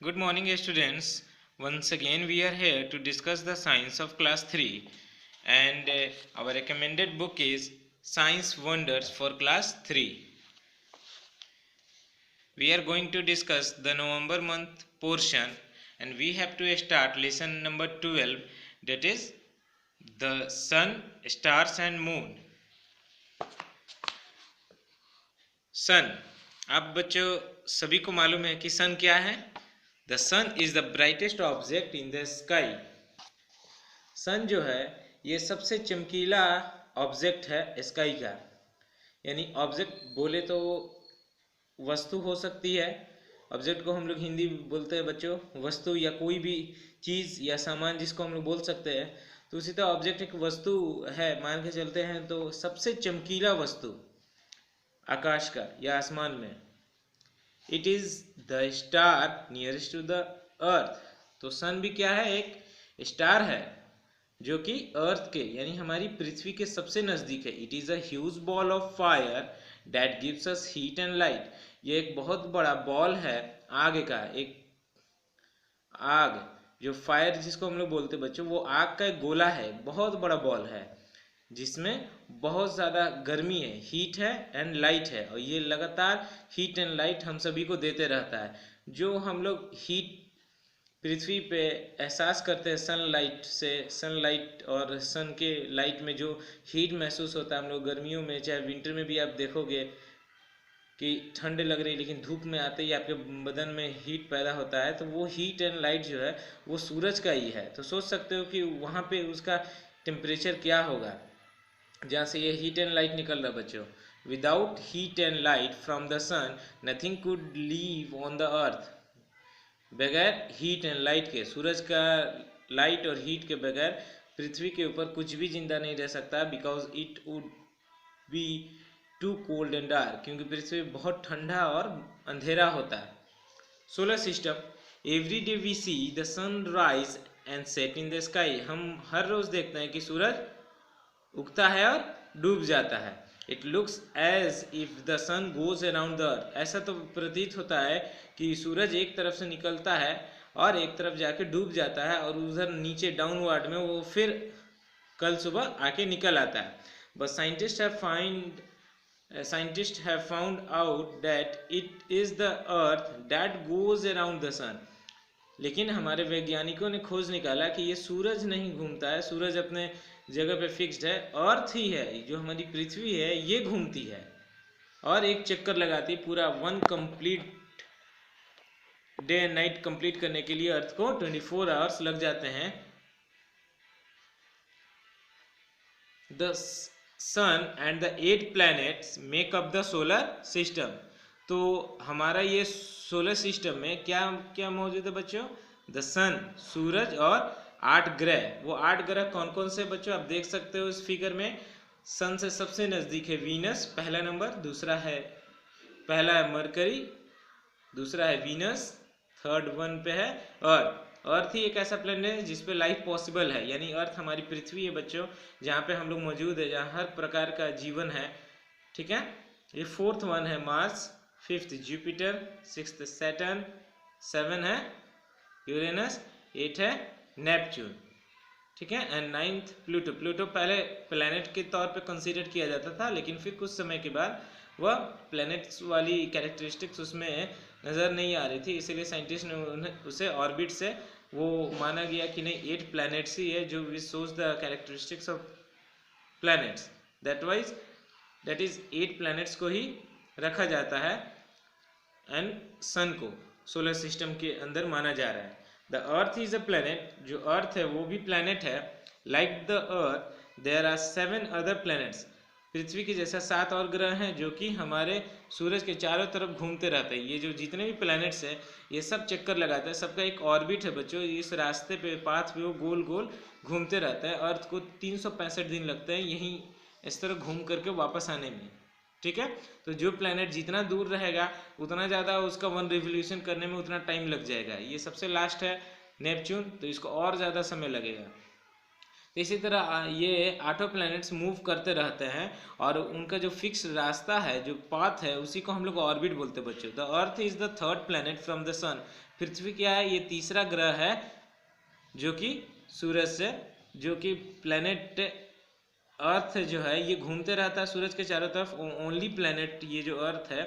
Good morning, students. Once again, we are here to discuss the science of class 3, and our recommended book is Science Wonders for class 3. We are going to discuss the November month portion, and we have to start lesson number 12, that is the sun, stars, and moon. सन, आप बच्चों सभी को मालूम है कि sun क्या है? The sun is the brightest object in the sky. Sun जो है ये सबसे चमकीला ऑब्जेक्ट है स्काई का। यानी ऑब्जेक्ट बोले तो वस्तु हो सकती है। ऑब्जेक्ट को हम लोग हिंदी बोलते हैं बच्चों वस्तु, या कोई भी चीज़ या सामान जिसको हम लोग बोल सकते हैं। तो उसी तरह ऑब्जेक्ट एक वस्तु है, मान के चलते हैं। तो सबसे चमकीला वस्तु आकाश का या आसमान में, it is the star nearest to the earth. तो सन भी क्या है? एक स्टार है जो कि अर्थ के यानी हमारी पृथ्वी के सबसे नज़दीक है। It is a huge ball of fire that gives us heat and light. ये एक बहुत बड़ा बॉल है आग का, एक आग जो फायर जिसको हम लोग बोलते हैं बच्चों, वो आग का एक गोला है, बहुत बड़ा बॉल है जिसमें बहुत ज़्यादा गर्मी है, हीट है एंड लाइट है, और ये लगातार हीट एंड लाइट हम सभी को देते रहता है। जो हम लोग हीट पृथ्वी पे एहसास करते हैं सनलाइट से, सनलाइट और सन के लाइट में जो हीट महसूस होता है हम लोग गर्मियों में, चाहे विंटर में भी आप देखोगे कि ठंड लग रही, लेकिन धूप में आते ही आपके बदन में हीट पैदा होता है। तो वो हीट एंड लाइट जो है वो सूरज का ही है। तो सोच सकते हो कि वहाँ पे उसका टेम्परेचर क्या होगा जहाँ से ये हीट एंड लाइट निकल रहा बच्चों। Without heat and light from the sun nothing could live on the earth. बगैर हीट एंड लाइट के, सूरज का लाइट और हीट के बगैर पृथ्वी के ऊपर कुछ भी जिंदा नहीं रह सकता, because it would be too cold and dark, क्योंकि पृथ्वी बहुत ठंडा और अंधेरा होता है। Solar system, every day we see the sun rise and set in the sky. हम हर रोज देखते हैं कि सूरज उगता है और डूब जाता है। It looks as if the sun goes around the earth. ऐसा तो प्रतीत होता है कि सूरज एक तरफ से निकलता है और एक तरफ जाके डूब जाता है, और उधर नीचे डाउनवर्ड में वो फिर कल सुबह आके निकल आता है। But scientists have found out that it is the earth that goes around the sun। लेकिन हमारे वैज्ञानिकों ने खोज निकाला कि ये सूरज नहीं घूमता है, सूरज अपने जगह पे फिक्स्ड है। अर्थ ही है जो हमारी पृथ्वी है, ये घूमती है और एक चक्कर लगाती है पूरा। One complete day and night complete करने के लिए अर्थ को 24 आवर्स लग जाते हैं। The sun and the 8 planets make up the solar system. तो हमारा ये सोलर सिस्टम में क्या क्या मौजूद है बच्चों? द सन, सूरज, और 8 ग्रह। वो 8 ग्रह कौन कौन से बच्चों आप देख सकते हो इस फिगर में। सन से सबसे नज़दीक है वीनस, पहला नंबर। पहला है मरकरी, दूसरा है वीनस, थर्ड वन पे है अर्थ। अर्थ ही एक ऐसा प्लेनेट है जिसपे लाइफ पॉसिबल है, यानी अर्थ हमारी पृथ्वी है बच्चों, जहाँ पे हम लोग मौजूद है, जहाँ हर प्रकार का जीवन है। ठीक है। ये फोर्थ वन है Mars, fifth Jupiter, sixth Saturn, 7 है यूरेनस, 8 है नेपच्यून। ठीक है। And 9th Pluto. प्लूटो पहले प्लैनेट के तौर पे कंसीडर किया जाता था, लेकिन फिर कुछ समय के बाद वह प्लैनेट्स वाली कैरेक्टरिस्टिक्स उसमें नज़र नहीं आ रही थी, इसीलिए साइंटिस्ट ने उसे ऑर्बिट से वो माना गया कि नहीं 8 प्लैनेट्स ही है जो which shows the characteristics of planets. That is 8 planets को ही रखा जाता है एंड सन को सोलर सिस्टम के अंदर माना जा रहा है। The earth is a planet. जो अर्थ है वो भी प्लैनेट है। Like the earth there are 7 other planets. पृथ्वी के जैसा 7 और ग्रह हैं जो कि हमारे सूरज के चारों तरफ घूमते रहते हैं। ये जो जितने भी प्लैनेट्स हैं ये सब चक्कर लगाते हैं, सबका एक ऑर्बिट है बच्चों। इस रास्ते पे, पाथ पे वो गोल गोल घूमते रहता है। अर्थ को 365 दिन लगते हैं यहीं इस तरह घूम करके वापस आने में। ठीक है। तो जो प्लैनेट जितना दूर रहेगा उतना ज़्यादा उसका वन रिवोल्यूशन करने में उतना टाइम लग जाएगा। ये सबसे लास्ट है नेपच्यून, तो इसको और ज़्यादा समय लगेगा। तो इसी तरह ये 8 प्लैनेट्स मूव करते रहते हैं और उनका जो फिक्स रास्ता है, जो पाथ है, उसी को हम लोग ऑर्बिट बोलते हैं बच्चों। The earth is the third planet from the sun. पृथ्वी क्या है? ये तीसरा ग्रह है जो कि सूरज से, जो कि प्लैनेट अर्थ जो है ये घूमते रहता है सूरज के चारों तरफ। ओनली प्लैनेट ये जो अर्थ है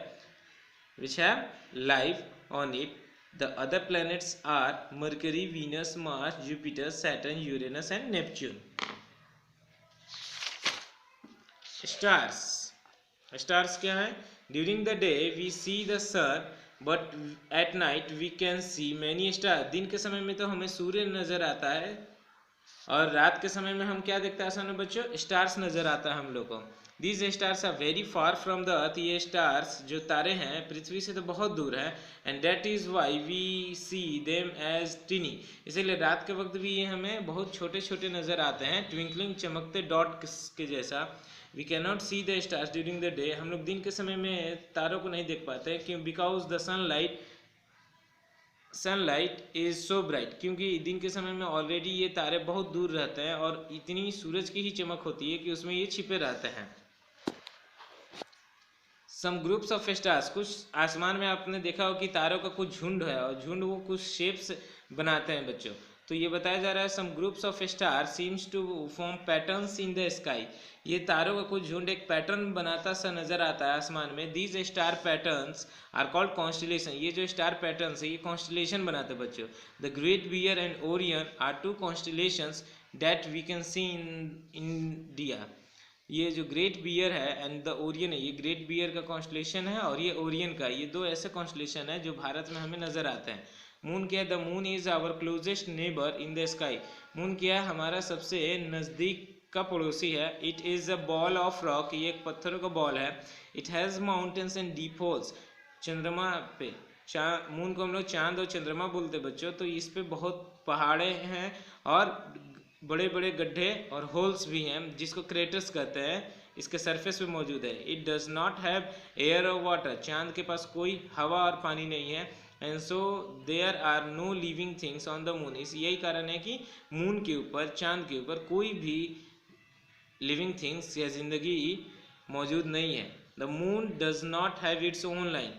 which have life on it. The other planets are Mercury, Venus, Mars, Jupiter, Saturn, Uranus and Neptune. Stars. Stars क्या है? During the day we see the sun, but at night we can see many stars. दिन के समय में तो हमें सूर्य नजर आता है और रात के समय में हम क्या देखते हैं आसान बच्चों? स्टार्स नजर आता है हम लोग को। These stars are very far from the earth. ये स्टार्स जो तारे हैं पृथ्वी से तो बहुत दूर है। And that is why we see them as teeny. इसीलिए रात के वक्त भी ये हमें बहुत छोटे छोटे नजर आते हैं, ट्विंकलिंग चमकते डॉट के जैसा। We cannot see the stars during the day. हम लोग दिन के समय में तारों को नहीं देख पाते क्यों? Because the sunlight is so bright, क्योंकि दिन के समय में ऑलरेडी ये तारे बहुत दूर रहते हैं और इतनी सूरज की ही चमक होती है कि उसमें ये छिपे रहते हैं। सम ग्रुप्स ऑफ स्टार्स, कुछ आसमान में आपने देखा हो कि तारों का कुछ झुंड है और झुंड वो कुछ शेप्स बनाते हैं बच्चों। तो ये बताया जा रहा है some groups of star seems to form patterns in the sky. ये तारों का कुछ झुंड एक पैटर्न बनाता सा नजर आता है आसमान में। These star patterns are called constellation. ये जो स्टार पैटर्न्स है ये कॉन्स्टलेशन बनाते हैं बच्चों। The great bear and Orion are two constellations that we can see in India. ये जो ग्रेट बियर है एंड द ओरियन है, ये ग्रेट बियर का कॉन्स्टलेशन है और ये ओरियन का, ये दो ऐसे कॉन्स्टलेशन है जो भारत में हमें नजर आते हैं। मून क्या है? The moon is our closest neighbour in the sky. Moon क्या है? हमारा सबसे नज़दीक का पड़ोसी है। It is a ball of rock, ये एक पत्थरों का बॉल है। It has mountains and deep holes. चंद्रमा पे मून को हम लोग चांद और चंद्रमा बोलते बच्चों। तो इस पे बहुत पहाड़े हैं और बड़े बड़े गड्ढे और होल्स भी हैं जिसको क्रेटर्स कहते हैं, इसके सरफेस पे मौजूद है। It does not have air और वाटर। चांद के पास कोई हवा और पानी नहीं है। And so there are no living things on the moon. इस यही कारण है कि मून के ऊपर, चांद के ऊपर कोई भी लिविंग थिंग्स या जिंदगी मौजूद नहीं है। The moon does not have its own line.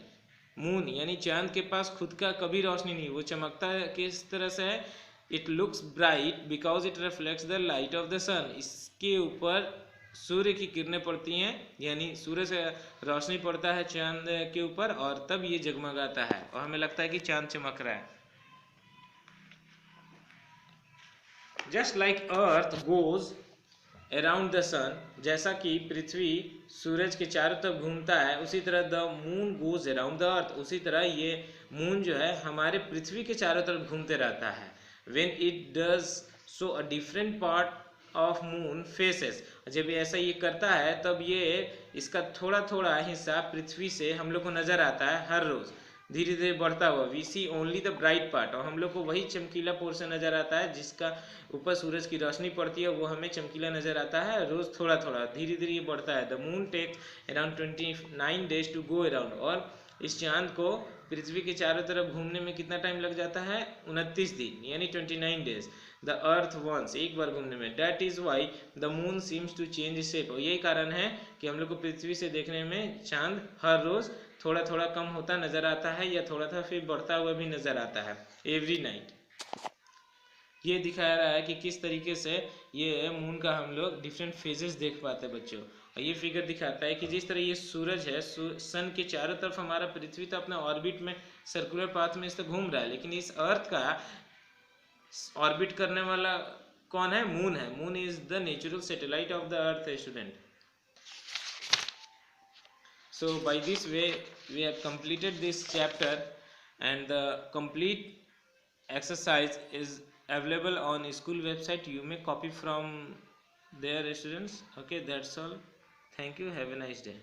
Moon यानी चांद के पास खुद का कभी रोशनी नहीं, वो चमकता किस तरह से है? It looks bright because it reflects the light of the sun. इसके ऊपर सूर्य की किरणें पड़ती हैं, यानी सूर्य से रोशनी पड़ता है चांद के ऊपर और तब ये जगमगाता है और हमें लगता है कि चांद चमक रहा है। Just like earth goes around the sun, जैसा कि पृथ्वी सूरज के चारों तरफ घूमता है, उसी तरह the moon goes around the अर्थ, उसी तरह ये मून जो है हमारे पृथ्वी के चारों तरफ घूमते रहता है। When it does so a different part of moon faces, जब ऐसा ये करता है तब ये इसका थोड़ा थोड़ा हिस्सा पृथ्वी से हम लोग को नजर आता है हर रोज धीरे धीरे बढ़ता हुआ। We see only the bright part, और हम लोग को वही चमकीला पोर्शन नजर आता है जिसका ऊपर सूरज की रोशनी पड़ती है, वो हमें चमकीला नजर आता है। रोज थोड़ा थोड़ा धीरे धीरे ये बढ़ता है। The moon takes around 29 days to go around, और इस चांद को पृथ्वी के चारों तरफ घूमने में कितना टाइम लग जाता है? 29 दिन यानी 29 days। द अर्थ वंस, एक बार घूमने में। That is why the moon seems to change shape, और यही कारण है कि हम लोग को पृथ्वी से देखने में चांद हर रोज थोड़ा थोड़ा कम होता नजर आता है या थोड़ा थोड़ा फिर बढ़ता हुआ भी नजर आता है एवरी नाइट। ये दिखाया रहा है कि किस तरीके से ये मून का हम लोग डिफरेंट फेजेस देख पाते हैं बच्चों। और ये फिगर दिखाता है कि जिस तरह ये सूरज है, सन के चारों तरफ हमारा पृथ्वी तो अपना ऑर्बिट में सर्कुलर पाथ में इस घूम रहा है, लेकिन इस अर्थ का ऑर्बिट करने वाला कौन है? मून है। Moon is the natural satellite of the earth student. So by this way we have completed this chapter, and the complete exercise is available on school website. You may copy from there students. Okay, that's all. Thank you. Have a nice day.